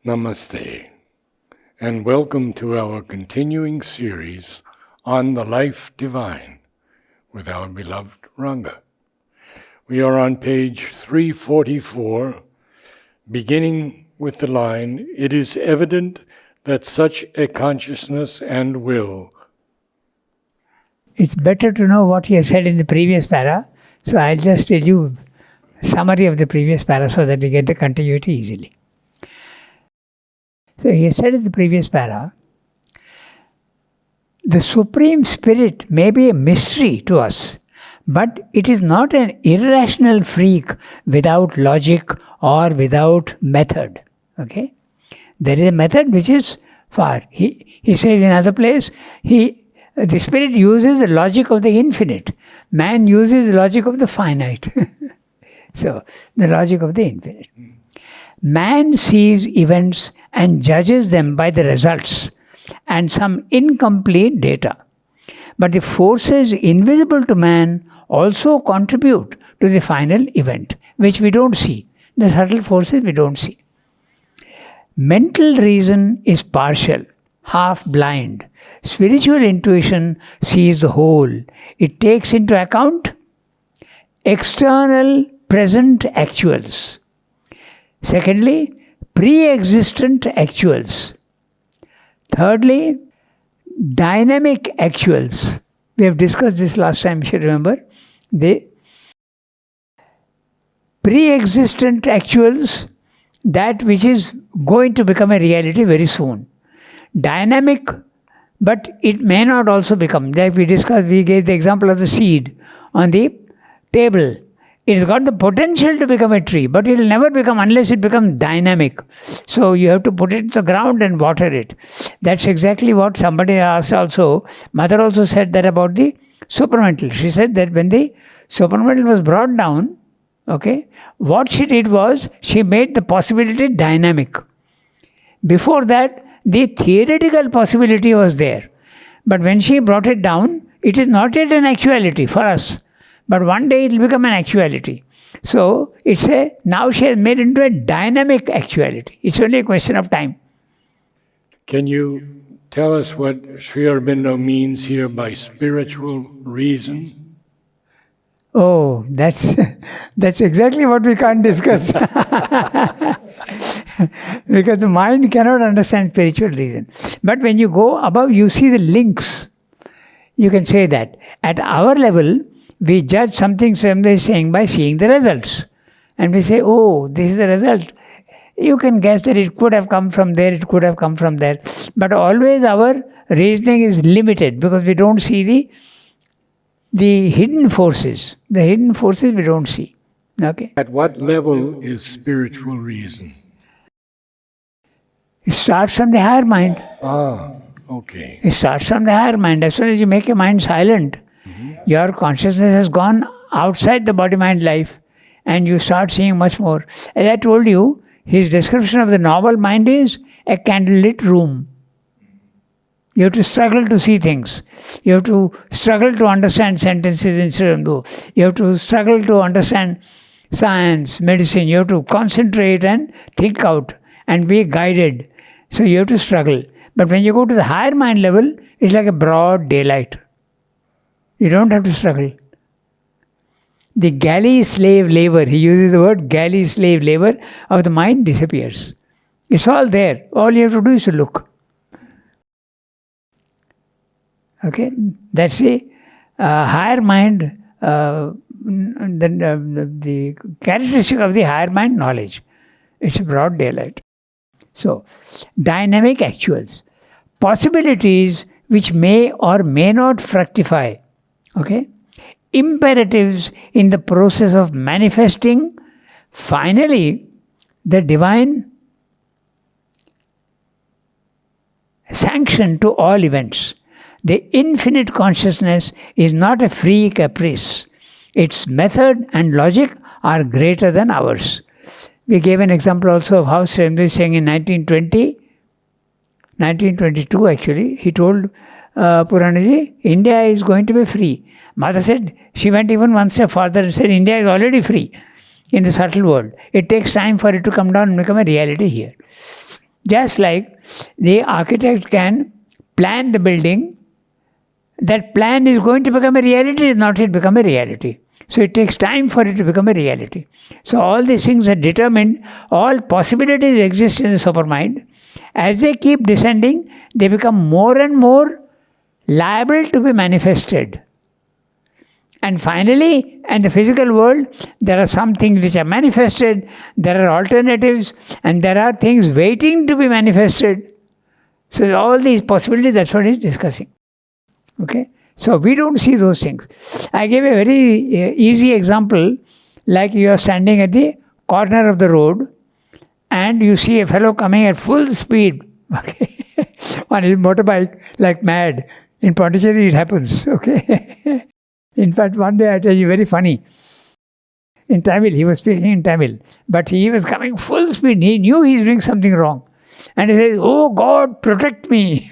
Namaste, and welcome to our continuing series on the life divine with our beloved Ranga. We are on page 344, beginning with the line, "It is evident that such a consciousness and will..." It's better to know what he has said in the previous para, so I'll just tell you a summary of the previous para so that we get the continuity easily. So he said in the previous para, the Supreme Spirit may be a mystery to us, but it is not an irrational freak without logic or without method. Okay? There is a method which is far. He says in another place, the Spirit uses the logic of the infinite. Man uses the logic of the finite. So, the logic of the infinite. Man sees events and judges them by the results and some incomplete data. But the forces invisible to man also contribute to the final event, which we don't see. The subtle forces we don't see. Mental reason is partial, half blind. Spiritual intuition sees the whole. It takes into account external present actuals. Secondly, pre-existent actuals. Thirdly, dynamic actuals. We have discussed this last time, if you remember. The pre-existent actuals, that which is going to become a reality very soon. Dynamic, but it may not also become. Like we discussed, we gave the example of the seed on the table. It has got the potential to become a tree, but it will never become unless it becomes dynamic. So you have to put it to the ground and water it. That's exactly what somebody asked also. Mother also said that about the supramental. She said that when the supramental was brought down, okay, what she did was, she made the possibility dynamic. Before that, the theoretical possibility was there. But when she brought it down, it is not yet an actuality for us. But one day it will become an actuality. So, now she has made it into a dynamic actuality. It's only a question of time. Can you tell us what Sri Aurobindo means here by spiritual reason? Oh, that's exactly what we can't discuss. Because the mind cannot understand spiritual reason. But when you go above, you see the links. You can say that. At our level, we judge something somebody is saying by seeing the results. And we say, oh, this is the result. You can guess that it could have come from there, it could have come from there. But always our reasoning is limited because we don't see the hidden forces. The hidden forces we don't see. Okay? At what level is spiritual reason? It starts from the higher mind. Okay. It starts from the higher mind. As soon as you make your mind silent, your consciousness has gone outside the body-mind life and you start seeing much more. As I told you, his description of the normal mind is a candlelit room. You have to struggle to see things. You have to struggle to understand sentences instead of do. You have to struggle to understand science, medicine. You have to concentrate and think out and be guided. So you have to struggle. But when you go to the higher mind level, it's like a broad daylight. You don't have to struggle. The galley slave labor, he uses the word galley slave labor of the mind disappears. It's all there. All you have to do is to look. Okay? That's the higher mind, the characteristic of the higher mind knowledge. It's broad daylight. So, dynamic actuals. Possibilities which may or may not fructify. Okay? Imperatives in the process of manifesting, finally, the divine sanction to all events. The infinite consciousness is not a free caprice. Its method and logic are greater than ours. We gave an example also of how Sri Aurobindo is saying in 1922 actually, he told Puranaji, India is going to be free. Mother said, she went even one step further and said, India is already free in the subtle world. It takes time for it to come down and become a reality here. Just like the architect can plan the building, that plan is going to become a reality, is not yet become a reality. So it takes time for it to become a reality. So all these things are determined, all possibilities exist in the supermind. As they keep descending, they become more and more liable to be manifested. And finally, in the physical world, there are some things which are manifested, there are alternatives, and there are things waiting to be manifested. So all these possibilities, that's what he's discussing. Okay? So we don't see those things. I gave a very easy example, like you are standing at the corner of the road, and you see a fellow coming at full speed, okay, on his motorbike, like mad. In Pondicherry, it happens, okay. In fact, one day I tell you, very funny. In Tamil, he was speaking in Tamil, but he was coming full speed. He knew he was doing something wrong. And he says, "Oh God, protect me."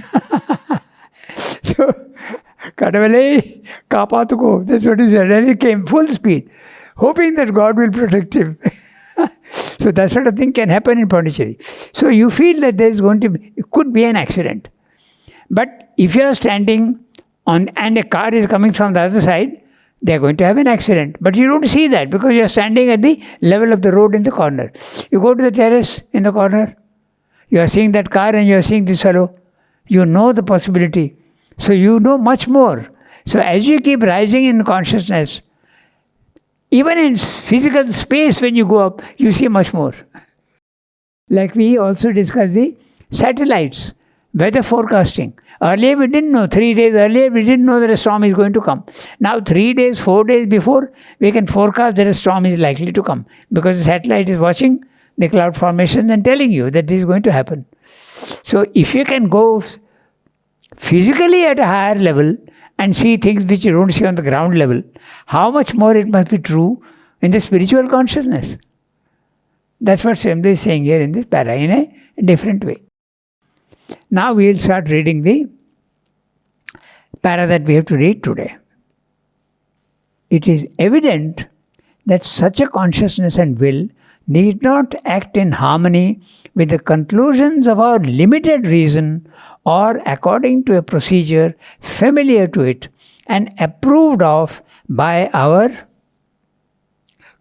So, Kadavale, Kapatuko, that's what he said. And he came full speed, hoping that God will protect him. So that sort of thing can happen in Pondicherry. So you feel that there is going to be, it could be an accident. But if you are standing on and a car is coming from the other side, they are going to have an accident. But you don't see that because you are standing at the level of the road in the corner. You go to the terrace in the corner, you are seeing that car and you are seeing this fellow. You know the possibility. So you know much more. So as you keep rising in consciousness, even in physical space when you go up, you see much more. Like we also discussed the satellites, weather forecasting. Earlier we didn't know, 3 days earlier we didn't know that a storm is going to come. Now 3 days, 4 days before, we can forecast that a storm is likely to come. Because the satellite is watching the cloud formation and telling you that this is going to happen. So if you can go physically at a higher level and see things which you don't see on the ground level, how much more it must be true in the spiritual consciousness. That's what Swamdev is saying here in this para, in a different way. Now we will start reading the para that we have to read today. It is evident that such a consciousness and will need not act in harmony with the conclusions of our limited reason or according to a procedure familiar to it and approved of by our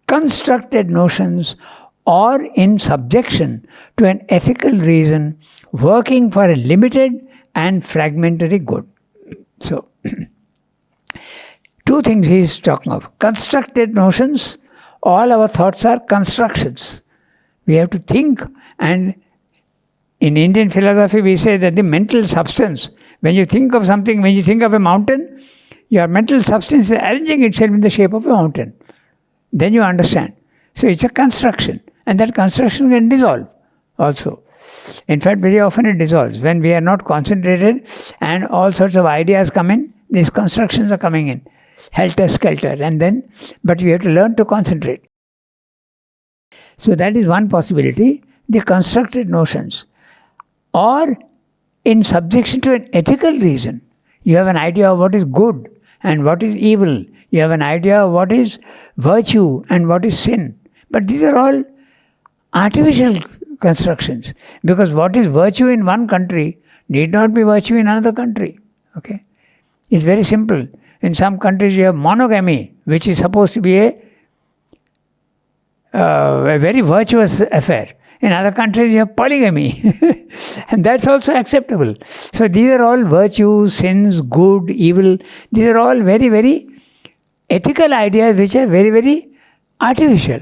constructed notions, or in subjection to an ethical reason working for a limited and fragmentary good. So, two things he is talking of. Constructed notions, all our thoughts are constructions. We have to think, and in Indian philosophy we say that the mental substance, when you think of something, when you think of a mountain, your mental substance is arranging itself in the shape of a mountain. Then you understand. So it's a construction, and that construction can dissolve also. In fact, very often it dissolves. When we are not concentrated and all sorts of ideas come in, these constructions are coming in, helter-skelter, but we have to learn to concentrate. So that is one possibility, the constructed notions. Or in subjection to an ethical reason, you have an idea of what is good and what is evil. You have an idea of what is virtue and what is sin. But these are all artificial constructions, because what is virtue in one country need not be virtue in another country. Okay? It's very simple. In some countries you have monogamy, which is supposed to be a very virtuous affair. In other countries you have polygamy, and that's also acceptable. So these are all virtues, sins, good, evil. These are all very, very ethical ideas which are very, very artificial.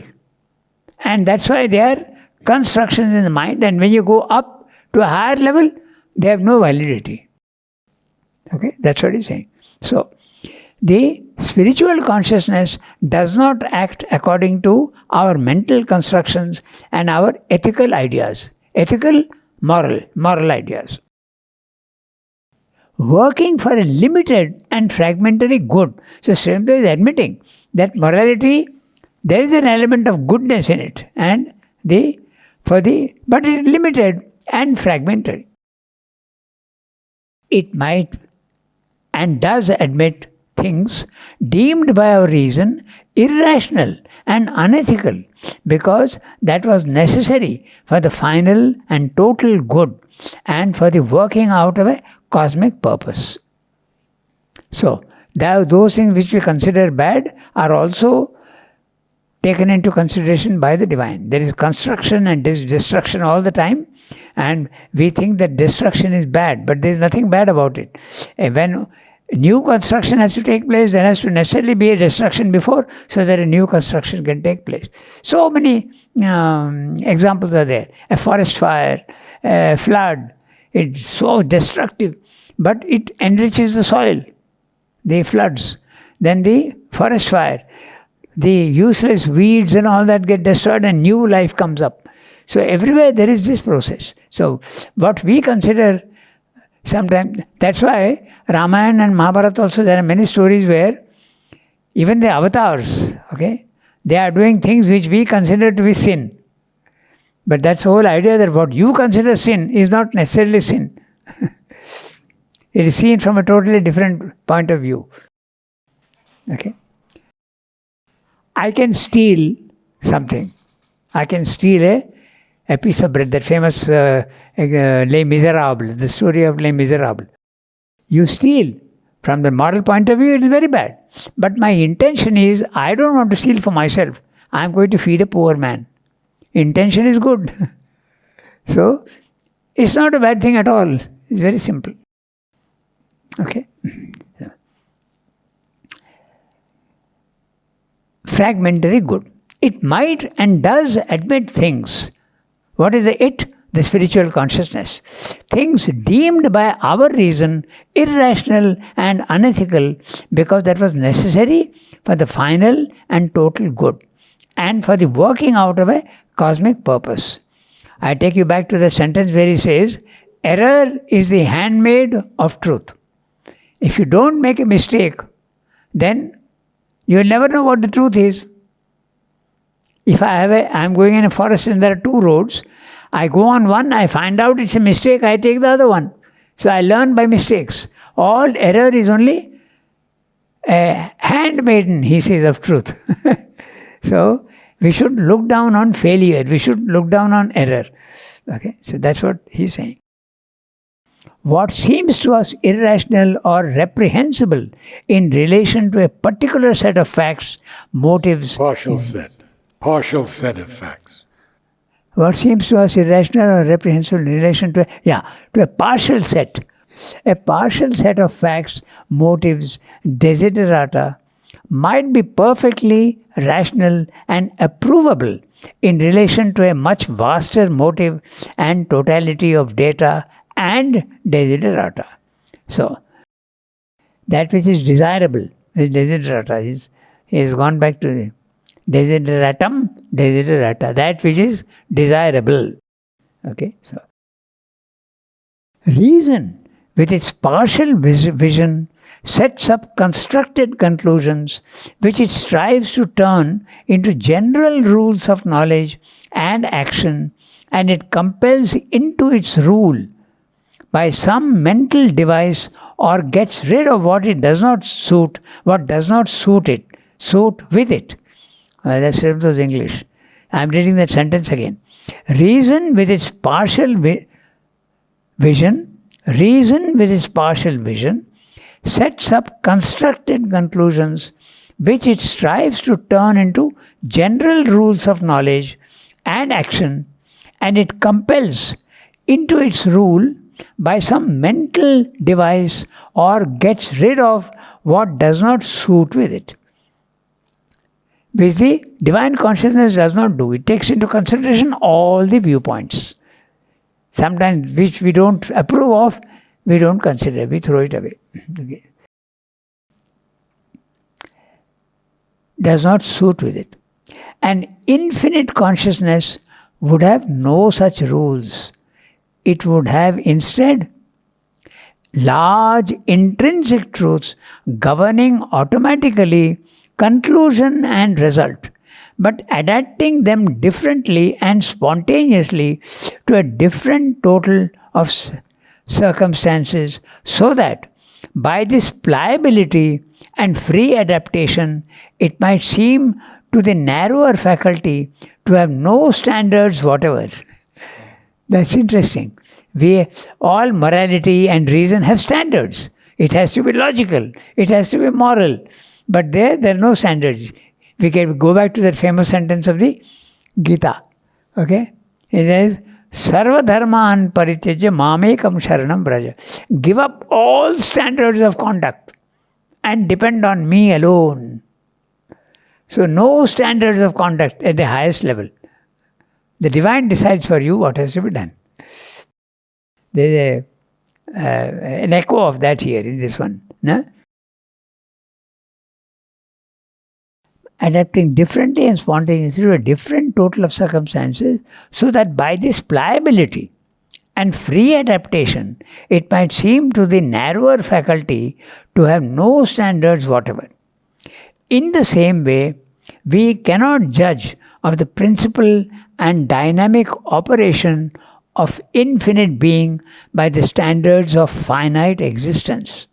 And that's why they are constructions in the mind, and when you go up to a higher level, they have no validity. Okay, that's what he's saying. So, the spiritual consciousness does not act according to our mental constructions and our ethical ideas, ethical, moral ideas. Working for a limited and fragmentary good. So, Swamdev is admitting that morality, there is an element of goodness in it, and but it is limited and fragmentary. It might and does admit things deemed by our reason irrational and unethical because that was necessary for the final and total good and for the working out of a cosmic purpose. So, those things which we consider bad are also taken into consideration by the divine. There is construction and destruction all the time, and we think that destruction is bad, but there is nothing bad about it. When new construction has to take place, there has to necessarily be a destruction before, so that a new construction can take place. So many examples are there. A forest fire, a flood, it's so destructive, but it enriches the soil. The floods, then the forest fire, the useless weeds and all that get destroyed and new life comes up. So everywhere there is this process. So what we consider sometimes, that's why Ramayana and Mahabharata also, there are many stories where even the avatars, okay, they are doing things which we consider to be sin. But that's the whole idea, that what you consider sin is not necessarily sin. It is seen from a totally different point of view. Okay? I can steal something. I can steal a piece of bread, that famous Les Miserables, the story of Les Miserables. You steal. From the moral point of view, it is very bad. But my intention is, I don't want to steal for myself. I am going to feed a poor man. Intention is good. So, it's not a bad thing at all. It's very simple. Okay? Fragmentary good. It might and does admit things. What is the it? The spiritual consciousness. Things deemed by our reason irrational and unethical because that was necessary for the final and total good and for the working out of a cosmic purpose. I take you back to the sentence where he says, error is the handmaid of truth. If you don't make a mistake, then you'll never know what the truth is. If I'm going in a forest and there are two roads, I go on one, I find out it's a mistake, I take the other one. So I learn by mistakes. All error is only a handmaiden, he says, of truth. So we should look down on failure. We should look down on error. Okay, so that's what he's saying. What seems to us irrational or reprehensible in relation to a particular set of facts, motives... Partial set of facts. What seems to us irrational or reprehensible in relation to a partial set. A partial set of facts, motives, desiderata might be perfectly rational and approvable in relation to a much vaster motive and totality of data and desiderata. So, that which is desirable is desiderata. He has gone back to the desideratum, desiderata, that which is desirable. Okay, so reason with its partial vision sets up constructed conclusions which it strives to turn into general rules of knowledge and action, and it compels into its rule by some mental device or gets rid of what it does not suit, what does not suit with it. That's Srimato's English. I'm reading that sentence again. Reason with its partial vision sets up constructed conclusions which it strives to turn into general rules of knowledge and action, and it compels into its rule by some mental device or gets rid of what does not suit with it. Which the divine consciousness does not do. It takes into consideration all the viewpoints. Sometimes which we don't approve of, we don't consider, we throw it away. Okay. Does not suit with it. An infinite consciousness would have no such rules. It would have instead large intrinsic truths governing automatically conclusion and result, but adapting them differently and spontaneously to a different total of circumstances, so that by this pliability and free adaptation, it might seem to the narrower faculty to have no standards whatever. That's interesting. All morality and reason have standards. It has to be logical. It has to be moral. But there are no standards. We can go back to that famous sentence of the Gita. Okay? It says, Sarva dharman parityajya mamekam sharanam braja. Give up all standards of conduct and depend on me alone. So no standards of conduct at the highest level. The divine decides for you what has to be done. There is an echo of that here in this one. No? Adapting differently and spontaneously to a different total of circumstances, so that by this pliability and free adaptation, it might seem to the narrower faculty to have no standards whatever. In the same way, we cannot judge of the principle and dynamic operation of infinite being by the standards of finite existence.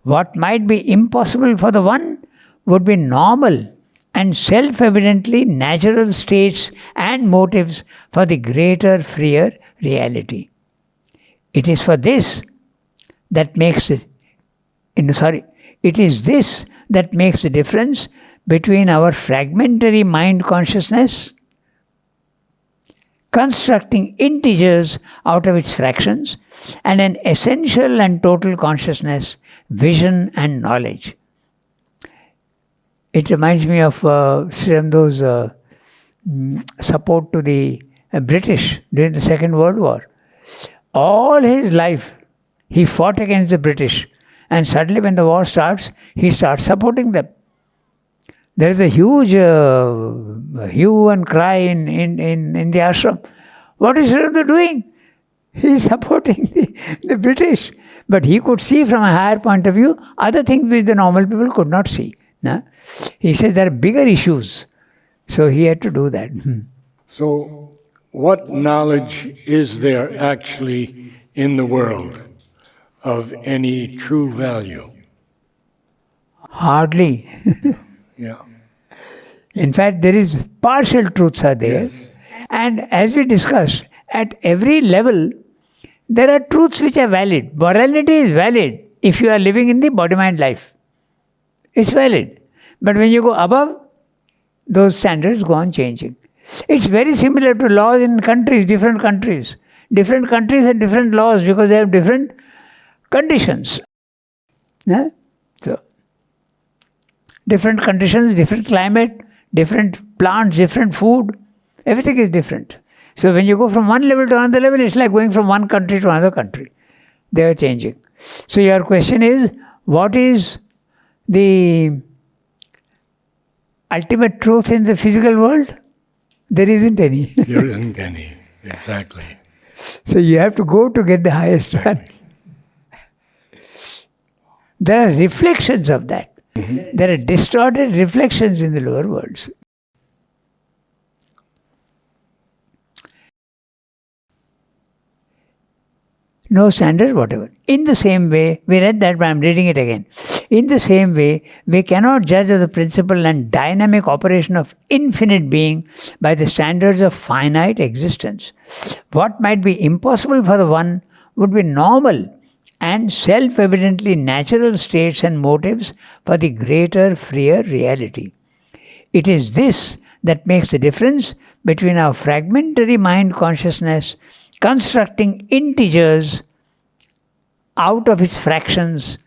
What might be impossible for the one would be normal and self-evidently natural states and motives for the greater, freer reality. It is this that makes the difference between our fragmentary mind consciousness, constructing integers out of its fractions, and an essential and total consciousness, vision and knowledge. It reminds me of Sri Aurobido's support to the British during the Second World War. All his life, he fought against the British, and suddenly when the war starts, he starts supporting them. There is a huge hue and cry in the ashram. What is Sri Aurobido doing? He is supporting the British. But he could see from a higher point of view other things which the normal people could not see. No? He says there are bigger issues. So he had to do that. So what knowledge is there actually in the world of any true value? Hardly. Yeah. In fact, there is partial truths are there. Yes. And as we discussed, at every level, there are truths which are valid. Morality is valid if you are living in the body-mind life. It's valid. But when you go above, those standards go on changing. It's very similar to laws in countries, different countries. Different countries have different laws because they have different conditions. Yeah? So, different conditions, different climate, different plants, different food. Everything is different. So when you go from one level to another level, it's like going from one country to another country. They are changing. So your question is, what is the ultimate truth in the physical world? There isn't any. There isn't any, exactly. So you have to go to get the highest one. There are reflections of that. Mm-hmm. There are distorted reflections in the lower worlds. No standard whatever. In the same way, we read that, but I am reading it again. In the same way, we cannot judge of the principle and dynamic operation of infinite being by the standards of finite existence. What might be impossible for the one would be normal and self-evidently natural states and motives for the greater, freer reality. It is this that makes the difference between our fragmentary mind consciousness constructing integers out of its fractions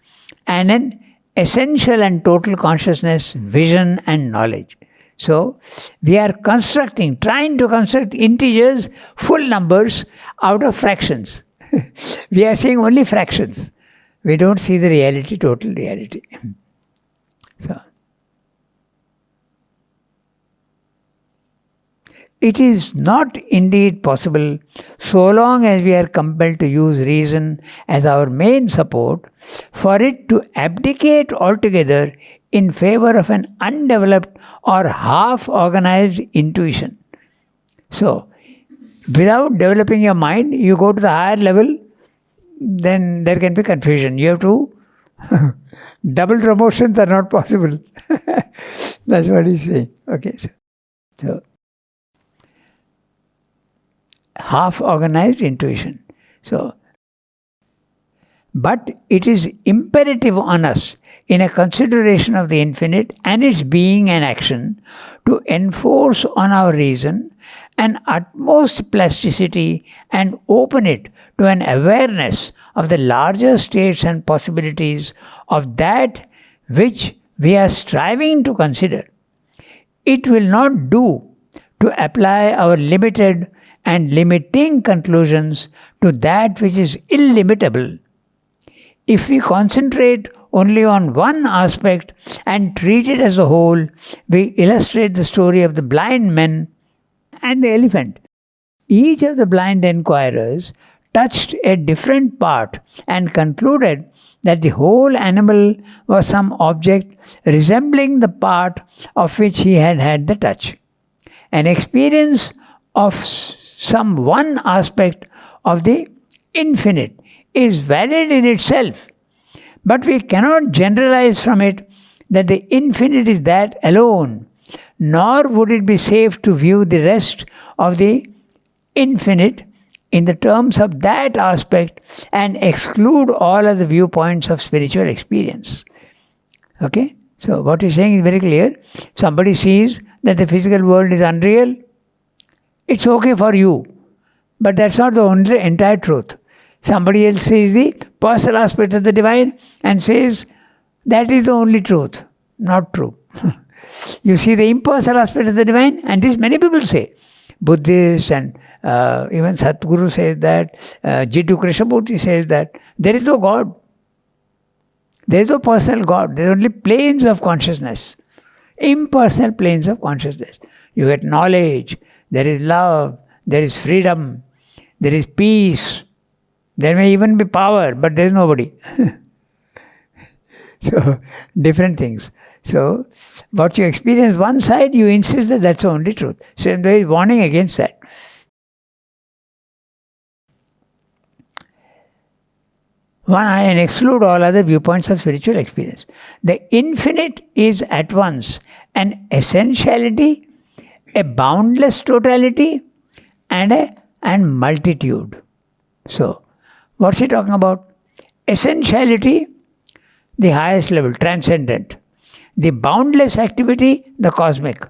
and an essential and total consciousness, vision and knowledge. So, we are trying to construct integers, full numbers out of fractions. We are seeing only fractions. We don't see the reality, total reality. So, it is not indeed possible, so long as we are compelled to use reason as our main support, for it to abdicate altogether in favor of an undeveloped or half-organized intuition. So, without developing your mind, you go to the higher level, then there can be confusion. You have to Double promotions are not possible. That's what he's saying. Okay, so half organized intuition. So, but it is imperative on us, in a consideration of the infinite and its being and action, to enforce on our reason an utmost plasticity and open it to an awareness of the larger states and possibilities of that which we are striving to consider. It will not do to apply our limited and limiting conclusions to that which is illimitable. If we concentrate only on one aspect and treat it as a whole, we illustrate the story of the blind men and the elephant. Each of the blind inquirers touched a different part and concluded that the whole animal was some object resembling the part of which he had had the touch. An experience of some one aspect of the infinite is valid in itself, but we cannot generalize from it that the infinite is that alone, nor would it be safe to view the rest of the infinite in the terms of that aspect and exclude all other viewpoints of spiritual experience. Okay? So what he's saying is very clear. Somebody sees that the physical world is unreal, it's okay for you, but that's not the entire truth. Somebody else sees the personal aspect of the divine and says that is the only truth. Not true. You see the impersonal aspect of the divine, and this many people say. Buddhists and even Satguru says that, Jiddu Krishnamurti says that there is no God. There is no personal God. There are only planes of consciousness. Impersonal planes of consciousness. You get knowledge, there is love, there is freedom, there is peace. There may even be power, but there is nobody. So, different things. So, what you experience one side, you insist that that's the only truth. So, there is warning against that. One eye and exclude all other viewpoints of spiritual experience. The infinite is at once an essentiality, a boundless totality, and multitude. So, what's he talking about? Essentiality, the highest level, transcendent. The boundless activity, the cosmic.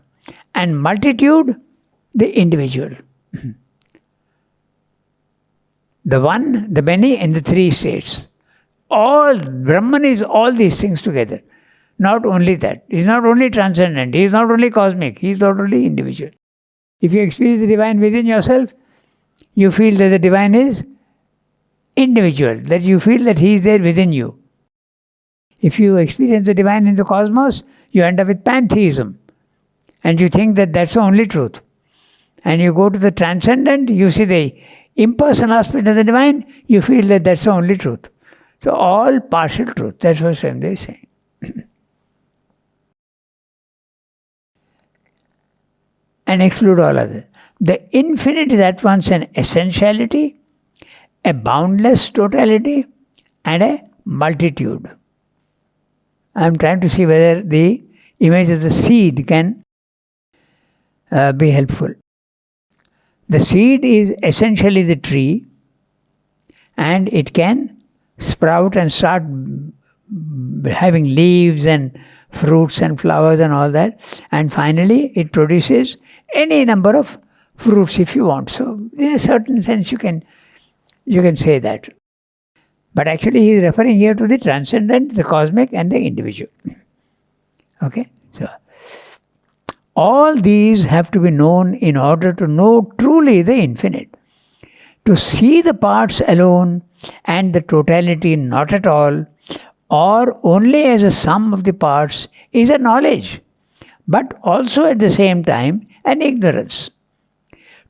And multitude, the individual. The one, the many, and the three states. All, Brahman is all these things together. Not only that. He is not only transcendent. He is not only cosmic. He is not only individual. If you experience the divine within yourself, you feel that the divine is individual. That you feel that he is there within you. If you experience the divine in the cosmos, you end up with pantheism. And you think that that's the only truth. And you go to the transcendent, you see the impersonal aspect of the divine, you feel that that's the only truth. So all partial truth. That's what Swamdev is saying. And exclude all others. The infinite is at once an essentiality, a boundless totality, and a multitude. I am trying to see whether the image of the seed can be helpful. The seed is essentially the tree, and it can sprout and start having leaves and fruits and flowers and all that, and finally it produces any number of fruits if you want. So in a certain sense you can say that. But actually he is referring here to the transcendent, the cosmic, and the individual. Okay? So all these have to be known in order to know truly the infinite. To see the parts alone and the totality not at all, or only as a sum of the parts, is a knowledge, but also at the same time an ignorance.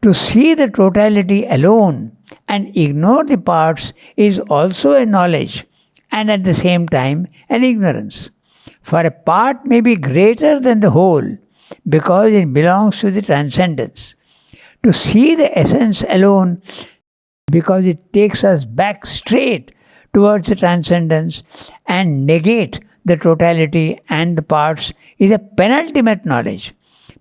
To see the totality alone and ignore the parts is also a knowledge, and at the same time an ignorance. For a part may be greater than the whole, because it belongs to the transcendence. To see the essence alone, because it takes us back straight towards the transcendence and negate the totality and the parts is a penultimate knowledge.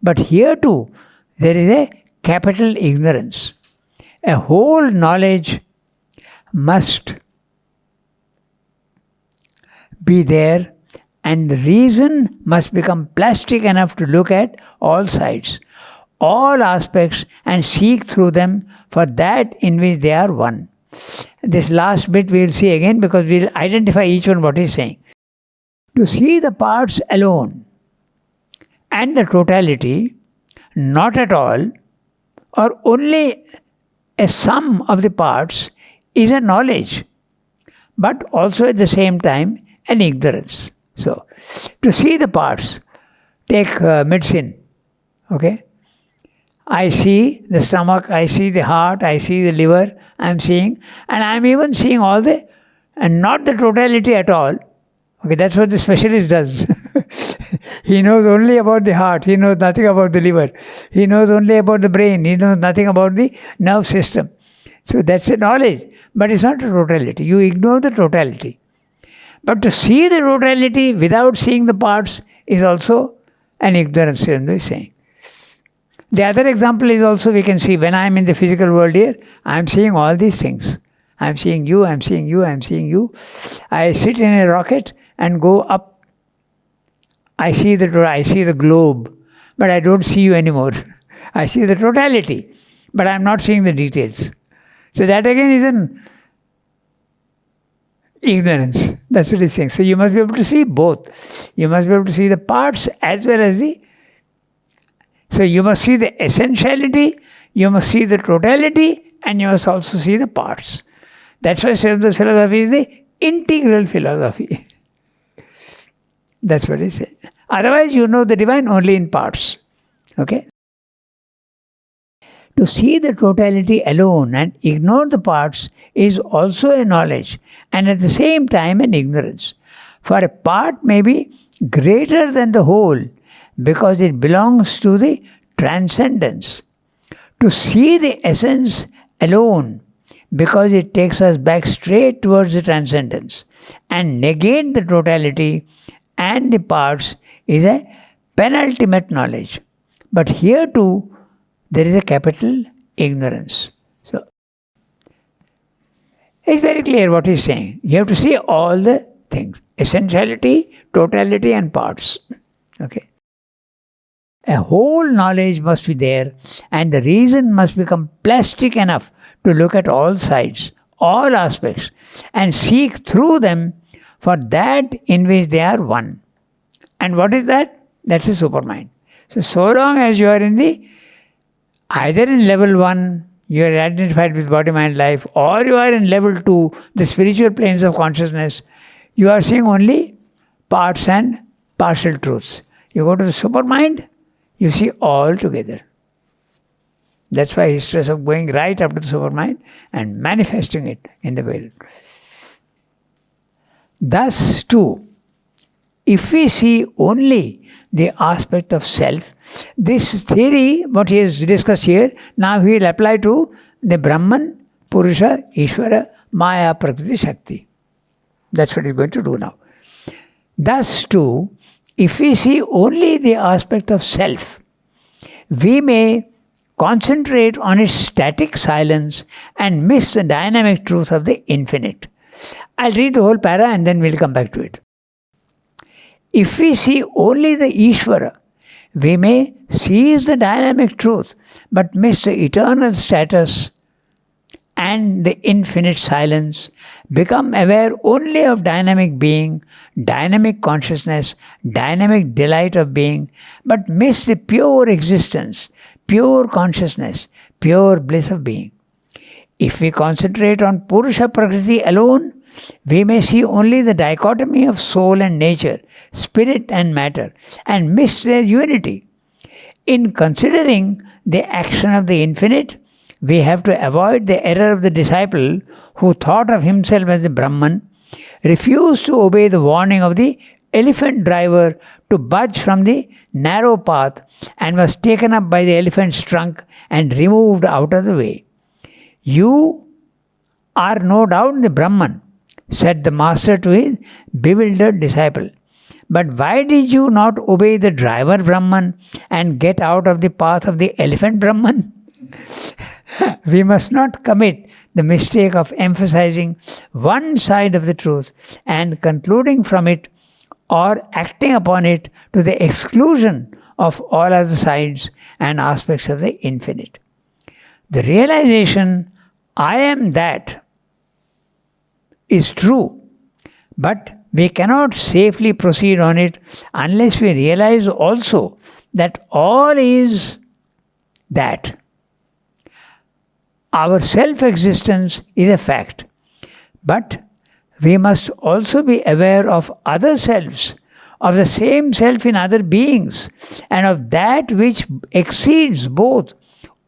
But here too, there is a capital ignorance. A whole knowledge must be there, and the reason must become plastic enough to look at all sides, all aspects, and seek through them for that in which they are one. This last bit we will see again, because we will identify each one what he is saying. To see the parts alone and the totality not at all, or only a sum of the parts, is a knowledge, but also at the same time an ignorance. So, to see the parts, take medicine, okay? I see the stomach, I see the heart, I see the liver, I am seeing, and I am even seeing all the, and not the totality at all. Okay, that's what the specialist does. He knows only about the heart, he knows nothing about the liver, he knows only about the brain, he knows nothing about the nerve system. So that's a knowledge, but it's not a totality. You ignore the totality. But to see the totality without seeing the parts is also an ignorance, Srindu is saying. The other example is also we can see when I am in the physical world here, I am seeing all these things. I am seeing you, I am seeing you, I am seeing you. I sit in a rocket and go up. I see the globe, but I don't see you anymore. I see the totality, but I am not seeing the details. So that again is an ignorance. That's what he's saying. So you must be able to see both. You must be able to see the parts as well as the... So you must see the essentiality, you must see the totality, and you must also see the parts. That's why Srindu's philosophy is the integral philosophy. That's what he said. Otherwise you know the divine only in parts. Okay? To see the totality alone and ignore the parts is also a knowledge, and at the same time an ignorance. For a part may be greater than the whole because it belongs to the transcendence. To see the essence alone because it takes us back straight towards the transcendence and negate the totality and the parts is a penultimate knowledge. But here too, there is a capital ignorance. So, it's very clear what he's saying. You have to see all the things. Essentiality, totality and parts. Okay. A whole knowledge must be there, and the reason must become plastic enough to look at all sides, all aspects, and seek through them for that in which they are one. And what is that? That's a supermind. So long as you are in the, either in level 1, you are identified with body, mind, life, or you are in level 2, the spiritual planes of consciousness, you are seeing only parts and partial truths. You go to the supermind, you see all together. That's why he stress of going right up to the supermind and manifesting it in the world. Thus too, if we see only the aspect of self, this theory, what he has discussed here, now he will apply to the Brahman, Purusha, Ishvara, Maya, Prakriti, Shakti. That's what he is going to do now. Thus too, if we see only the aspect of self, we may concentrate on its static silence and miss the dynamic truth of the infinite. I'll read the whole para and then we'll come back to it. If we see only the Ishvara, we may seize the dynamic truth but miss the eternal status and the infinite silence, become aware only of dynamic being, dynamic consciousness, dynamic delight of being, but miss the pure existence, pure consciousness, pure bliss of being. If we concentrate on Purusha Prakriti alone, we may see only the dichotomy of soul and nature, spirit and matter, and miss their unity. In considering the action of the infinite, we have to avoid the error of the disciple who thought of himself as the Brahman, refused to obey the warning of the elephant driver to budge from the narrow path, and was taken up by the elephant's trunk and removed out of the way. You are no doubt the Brahman. said the master to his bewildered disciple. But why did you not obey the driver Brahman and get out of the path of the elephant Brahman? We must not commit the mistake of emphasizing one side of the truth and concluding from it or acting upon it to the exclusion of all other sides and aspects of the infinite. The realization, I am that, is true, but we cannot safely proceed on it unless we realize also that all is that. Our self-existence is a fact, but we must also be aware of other selves, of the same self in other beings, and of that which exceeds both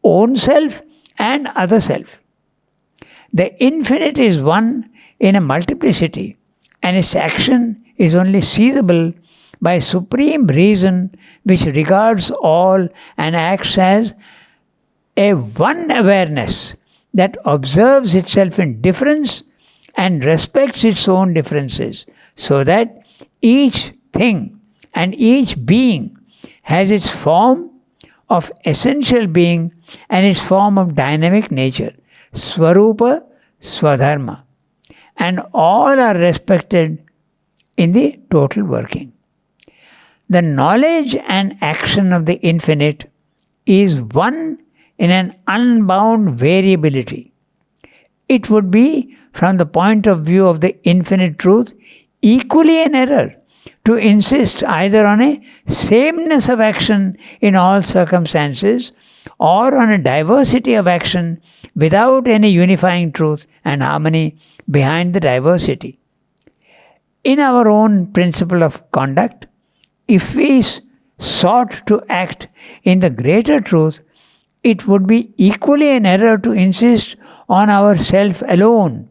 own self and other self. The infinite is one in a multiplicity, and its action is only seizable by supreme reason which regards all and acts as a one awareness that observes itself in difference and respects its own differences, so that each thing and each being has its form of essential being and its form of dynamic nature, Swarupa, Swadharma, and all are respected in the total working. The knowledge and action of the infinite is one in an unbound variability. It would be, from the point of view of the infinite truth, equally an error to insist either on a sameness of action in all circumstances or on a diversity of action without any unifying truth and harmony behind the diversity. In our own principle of conduct, if we sought to act in the greater truth, it would be equally an error to insist on our self alone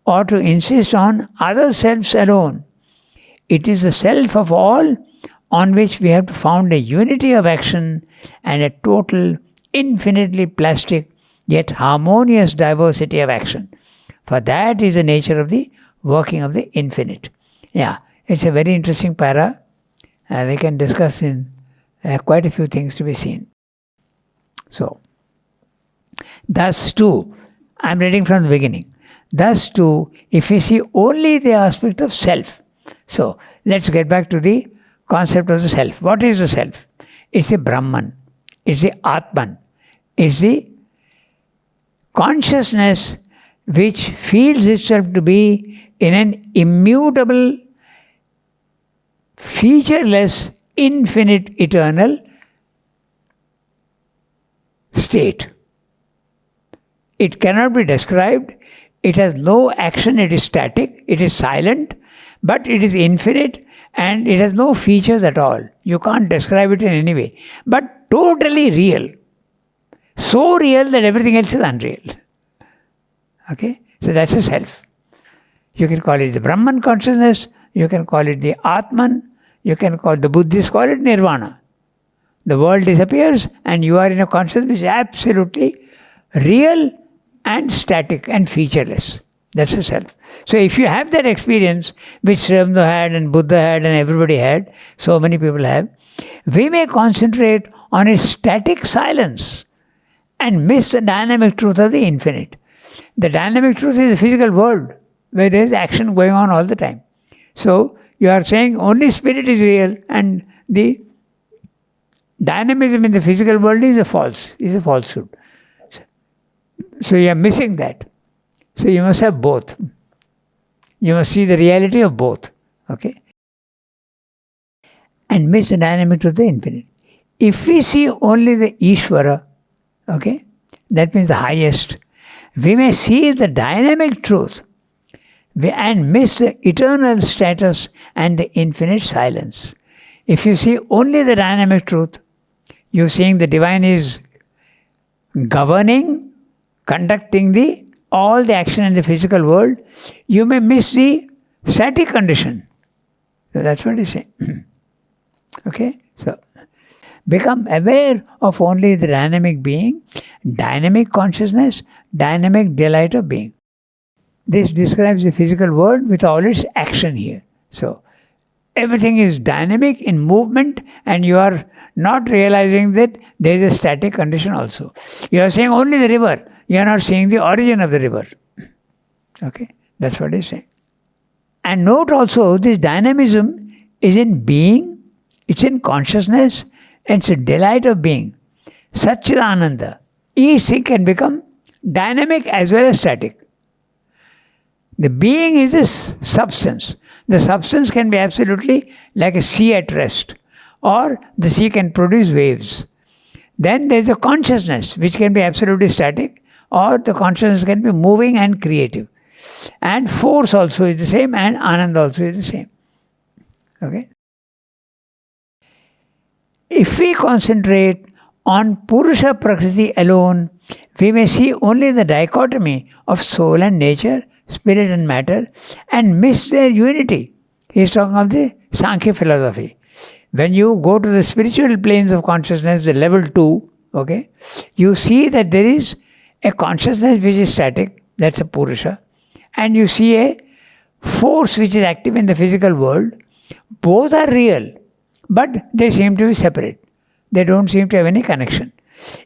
or to insist on other selves alone. It is the self of all on which we have to found a unity of action and a total, infinitely plastic, yet harmonious diversity of action. For that is the nature of the working of the infinite. Yeah, it's a very interesting para. We can discuss in quite a few things to be seen. So, thus too, I'm reading from the beginning. Thus too, if we see only the aspect of self. So, let's get back to the concept of the self. What is the self? It's the Brahman. It's the Atman. It's the consciousness which feels itself to be in an immutable, featureless, infinite, eternal state. It cannot be described. It has no action. It is static. It is silent. But it is infinite and it has no features at all. You can't describe it in any way. But totally real. So real that everything else is unreal. Okay? So that's the self. You can call it the Brahman consciousness. You can call it the Atman. You can call the Buddhists call it Nirvana. The world disappears and you are in a consciousness which is absolutely real and static and featureless. That's the self. So if you have that experience, which Sri Aurobindo had and Buddha had and everybody had, so many people have, we may concentrate on a static silence and miss the dynamic truth of the infinite. The dynamic truth is the physical world where there is action going on all the time. So you are saying only spirit is real and the dynamism in the physical world is a falsehood. So you are missing that. So you must have both. You must see the reality of both. Okay? And miss the dynamic of the infinite. If we see only the Ishvara, okay, that means the highest, we may see the dynamic truth and miss the eternal status and the infinite silence. If you see only the dynamic truth, you're seeing the divine is governing, conducting all the action in the physical world, you may miss the static condition. So that's what he's saying. Okay? So, become aware of only the dynamic being, dynamic consciousness, dynamic delight of being. this describes the physical world with all its action here. So, everything is dynamic in movement, and you are not realizing that there is a static condition also. You are seeing only the river, you are not seeing the origin of the river. Okay, that's what he's saying. And note also, this dynamism is in being, it's in consciousness, and it's a delight of being. Satchidananda. Each thing can become dynamic as well as static. The being is this substance. The substance can be absolutely like a sea at rest, or the sea can produce waves. Then there is a consciousness which can be absolutely static, or the consciousness can be moving and creative. And force also is the same, and Ananda also is the same. Okay? If we concentrate on Purusha Prakriti alone, we may see only the dichotomy of soul and nature, spirit and matter, and miss their unity. He is talking of the Sankhya philosophy. When you go to the spiritual planes of consciousness, the level 2, okay, you see that there is a consciousness which is static, that's a Purusha, and you see a force which is active in the physical world. Both are real, but they seem to be separate. They don't seem to have any connection.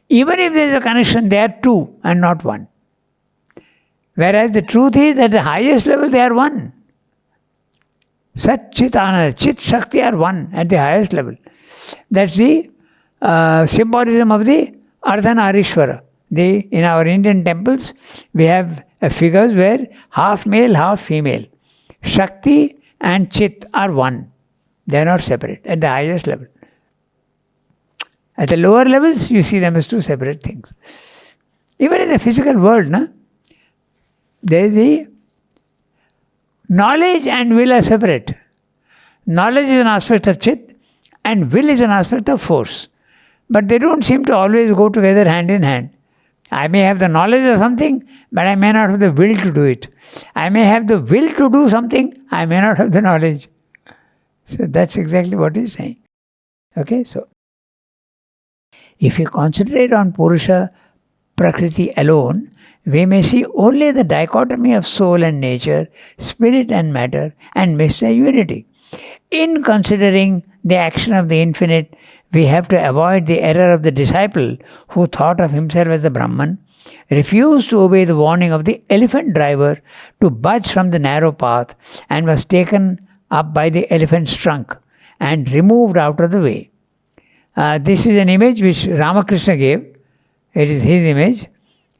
Even if there is a connection, they are two and not one. Whereas the truth is that at the highest level they are one. Sat, Chit, Ananda, Chit, Shakti are one at the highest level. That's the symbolism of the Ardhanarishwara. In our Indian temples, we have figures where half male, half female. Shakti and Chit are one. They are not separate at the highest level. At the lower levels, you see them as two separate things. Even in the physical world, there is the knowledge and will are separate. Knowledge is an aspect of Chit, and will is an aspect of force. But they don't seem to always go together hand in hand. I may have the knowledge of something, but I may not have the will to do it. I may have the will to do something, I may not have the knowledge. So that's exactly what he's saying. Okay, so if you concentrate on Purusha Prakriti alone, we may see only the dichotomy of soul and nature, spirit and matter, and miss their unity. In considering the action of the infinite, we have to avoid the error of the disciple who thought of himself as the Brahman, refused to obey the warning of the elephant driver to budge from the narrow path, and was taken up by the elephant's trunk and removed out of the way. This is an image which Ramakrishna gave. It is his image,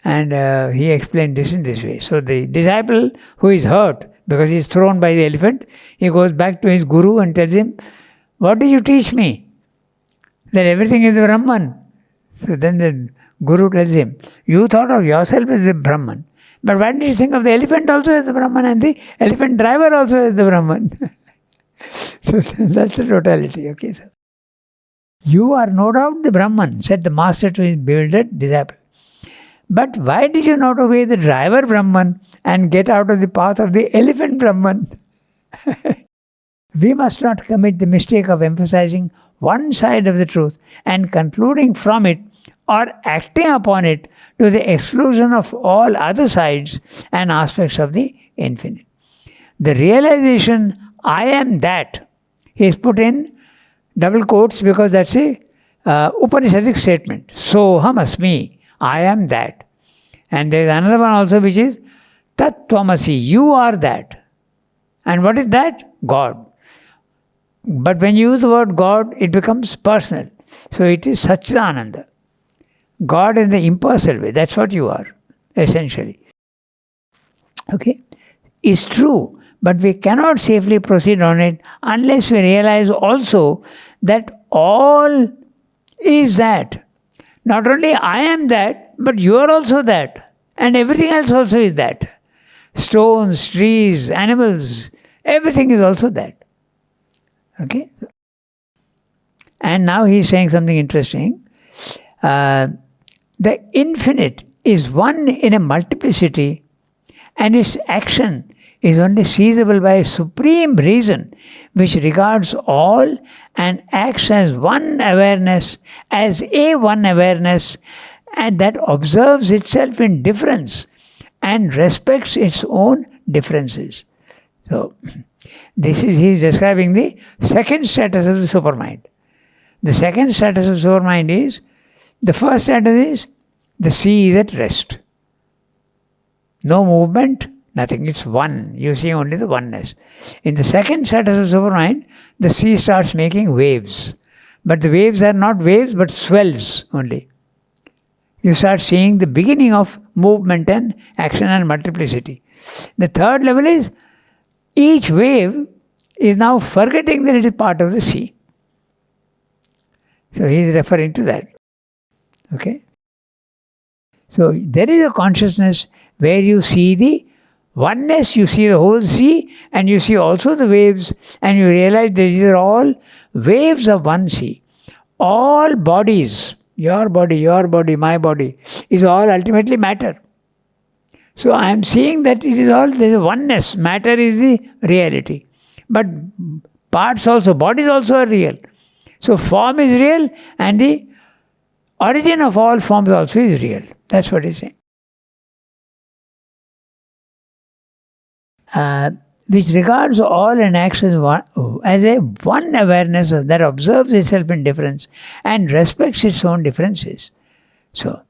and he explained this in this way. So the disciple who is hurt because he is thrown by the elephant, he goes back to his guru and tells him, "What did you teach me? That everything is the Brahman." So then the guru tells him, "You thought of yourself as the Brahman, but why did you think of the elephant also as the Brahman and the elephant driver also as the Brahman?" So that's the totality. Okay, so you are no doubt the Brahman, said the master to his bewildered disciple. But why did you not obey the driver Brahman and get out of the path of the elephant Brahman? We must not commit the mistake of emphasizing one side of the truth and concluding from it or acting upon it to the exclusion of all other sides and aspects of the infinite. The realization, I am that, is put in double quotes because that's a Upanishadic statement. Soham asmi, I am that. And there is another one also which is Tat Tvamasi, you are that. And what is that? God. But when you use the word God, it becomes personal. So it is Satchidananda. God in the impersonal way. That's what you are, essentially. Okay? It's true, but we cannot safely proceed on it unless we realize also that all is that. Not only I am that, but you are also that. And everything else also is that. Stones, trees, animals, everything is also that. Okay? And now he is saying something interesting. The infinite is one in a multiplicity, and its action is only seizable by a supreme reason which regards all and acts as one awareness, and that observes itself in difference and respects its own differences. So, he is describing the second status of the supermind. The second status of supermind is, the first status is, the sea is at rest. No movement, nothing. It's one. You see only the oneness. In the second status of supermind, the sea starts making waves. But the waves are not waves, but swells only. You start seeing the beginning of movement and action and multiplicity. The third level is, each wave is now forgetting that it is part of the sea. So he is referring to that. Okay? So there is a consciousness where you see the oneness, you see the whole sea, and you see also the waves, and you realize that these are all waves of one sea. All bodies, your body, my body, is all ultimately matter. So I am seeing that it is all, there is a oneness. Matter is the reality. But parts also, bodies also are real. So form is real, and the origin of all forms also is real. That's what he's saying. Which regards all and acts as a one awareness that observes itself in difference and respects its own differences. So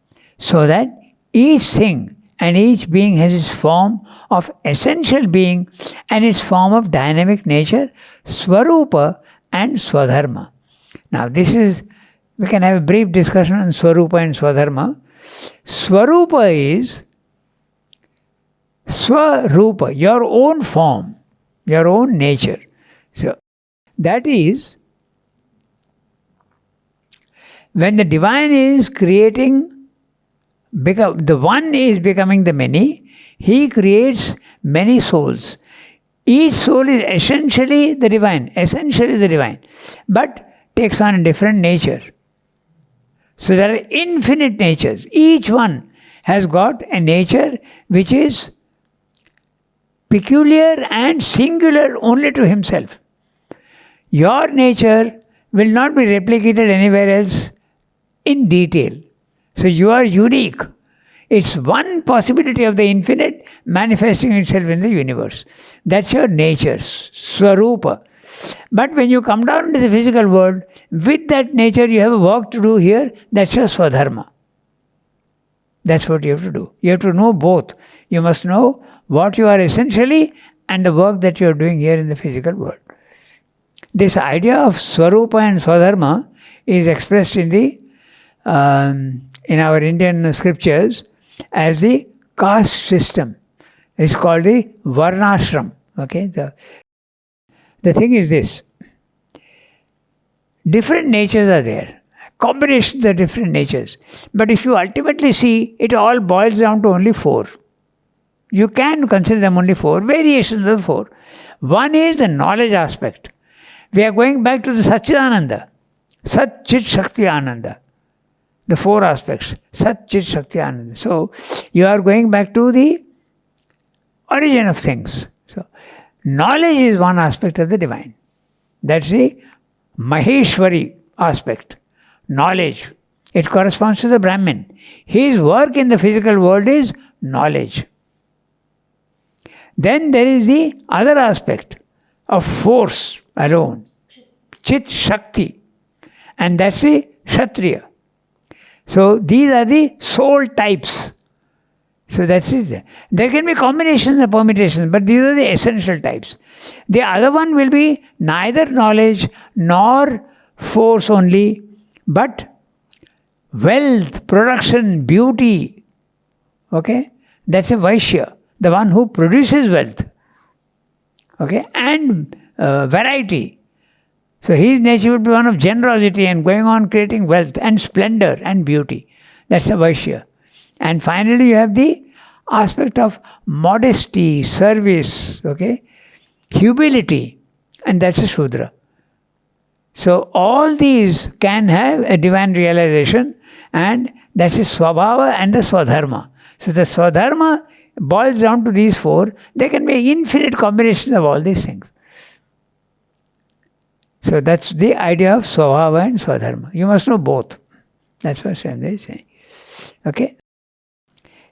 that each thing and each being has its form of essential being and its form of dynamic nature, Swarupa and Swadharma. Now we can have a brief discussion on Swarupa and Swadharma. Swarupa is Swarupa, your own form, your own nature. So, that is, when the divine is creating, the one is becoming the many, he creates many souls. Each soul is essentially the divine, but takes on a different nature. So there are infinite natures. Each one has got a nature which is peculiar and singular only to himself. Your nature will not be replicated anywhere else in detail. So you are unique. It's one possibility of the infinite manifesting itself in the universe. That's your nature, Swarupa. But when you come down to the physical world, with that nature you have a work to do here, that's your Swadharma. That's what you have to do. You have to know both. You must know what you are essentially and the work that you are doing here in the physical world. This idea of Swarupa and Swadharma is expressed in the in our Indian scriptures as the caste system. It's called the Varnashram. Okay, the thing is this: different natures are there, combinations of different natures. But if you ultimately see, it all boils down to only four. You can consider them only four, variations of four. One is the knowledge aspect. We are going back to the Satchidananda, Sat Chit Shakti Ananda. The four aspects, Sat Chit Shakti Ananda. So, you are going back to the origin of things. So, knowledge is one aspect of the divine. That's the Maheshwari aspect. Knowledge. It corresponds to the Brahmin. His work in the physical world is knowledge. Then there is the other aspect of force alone. Chit Shakti. And that's the Kshatriya. So these are the soul types. So that's it. There can be combinations and permutations, but these are the essential types. The other one will be neither knowledge nor force only, but wealth, production, beauty. Okay? That's a Vaishya, the one who produces wealth. Okay? And variety. So his nature would be one of generosity and going on creating wealth and splendor and beauty. That's a Vaishya. And finally you have the aspect of modesty, service, okay, humility, and that's a Shudra. So all these can have a divine realization, and that's the Swabhava and the Swadharma. So the Swadharma boils down to these four. There can be infinite combinations of all these things. So that's the idea of Swabhava and Swadharma. You must know both. That's what Swami is saying. Okay?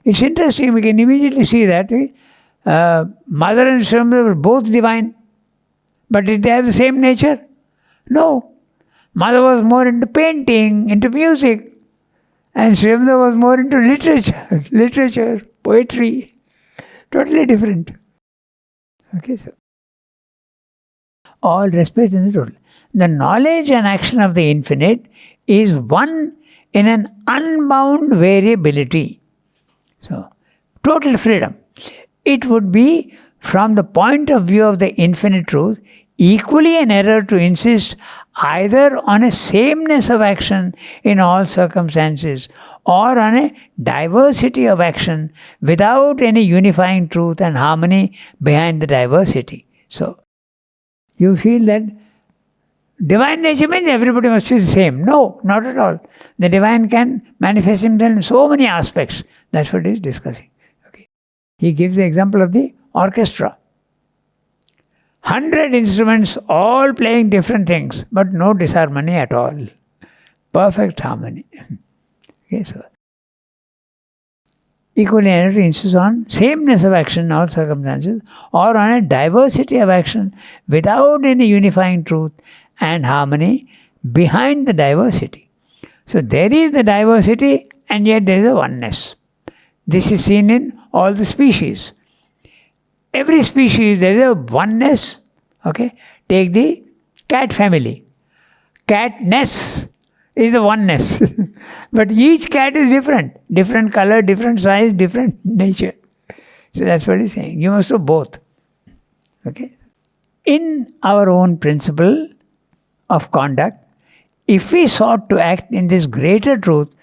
It's interesting, we can immediately see that Mother and Sri Aurobindo were both divine, but did they have the same nature? No. Mother was more into painting, into music, and Sri Aurobindo was more into literature, poetry, totally different. Okay, so all respect in the total. The knowledge and action of the infinite is one in an unbound variability. So, total freedom. It would be, from the point of view of the infinite truth, equally an error to insist either on a sameness of action in all circumstances or on a diversity of action without any unifying truth and harmony behind the diversity. So, you feel that divine nature means everybody must be the same. No, not at all. The divine can manifest himself in so many aspects. That's what he is discussing. Okay. He gives the example of the orchestra. 100 instruments all playing different things, but no disharmony at all. Perfect harmony. Okay, so equally energy insists on sameness of action in all circumstances or on a diversity of action without any unifying truth and harmony behind the diversity. So there is the diversity and yet there is a oneness. This is seen in all the species. Every species there is a oneness. Okay, take the cat family. Catness is a oneness. But each cat is different. Different color, different size, different nature. So that's what he's saying. You must do both. Okay. In our own principle of conduct, if we sought to act in this greater truth,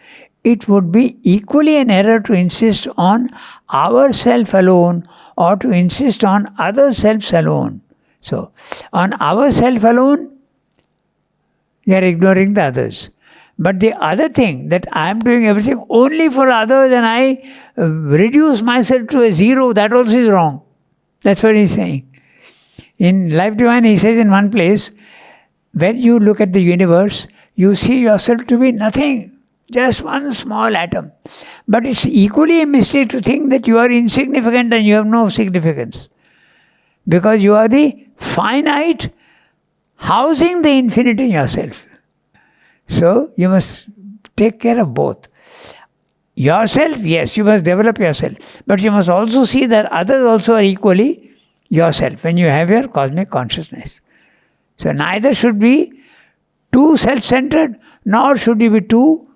it would be equally an error to insist on our self alone or to insist on other selves alone. So, on our self alone, you are ignoring the others. But the other thing, that I am doing everything only for others and I reduce myself to a zero, that also is wrong. That's what he's saying. In Life Divine, he says in one place, when you look at the universe, you see yourself to be nothing, just one small atom. But it's equally a mistake to think that you are insignificant and you have no significance. Because you are the finite housing the infinite in yourself. So, you must take care of both. Yourself, yes, you must develop yourself. But you must also see that others also are equally yourself when you have your cosmic consciousness. So, neither should be too self-centered, nor should you be too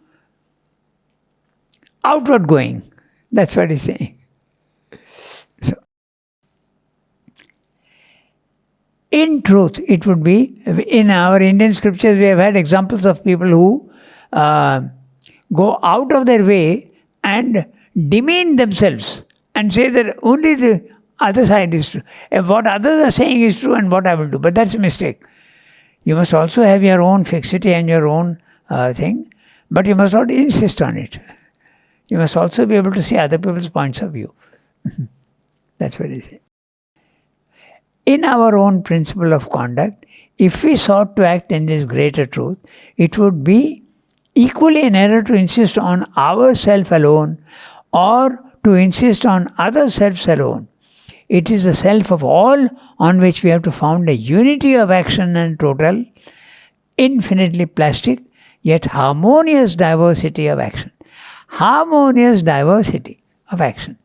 outward going. That's what he's saying. So, in truth, it would be, in our Indian scriptures, we have had examples of people who go out of their way and demean themselves and say that only the other side is true. And what others are saying is true and what I will do. But that's a mistake. You must also have your own fixity and your own thing, but you must not insist on it. You must also be able to see other people's points of view. That's what he said. In our own principle of conduct, if we sought to act in this greater truth, it would be equally an error to insist on our self alone or to insist on other selves alone. It is the self of all on which we have to found a unity of action and total, infinitely plastic, yet harmonious diversity of action. Harmonious diversity of action.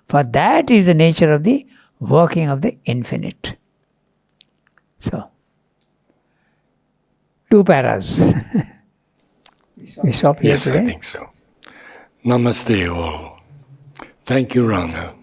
For that is the nature of the working of the infinite. So, 2 paras. We stop here yes, today. I think so. Namaste all. Thank you, Ranga.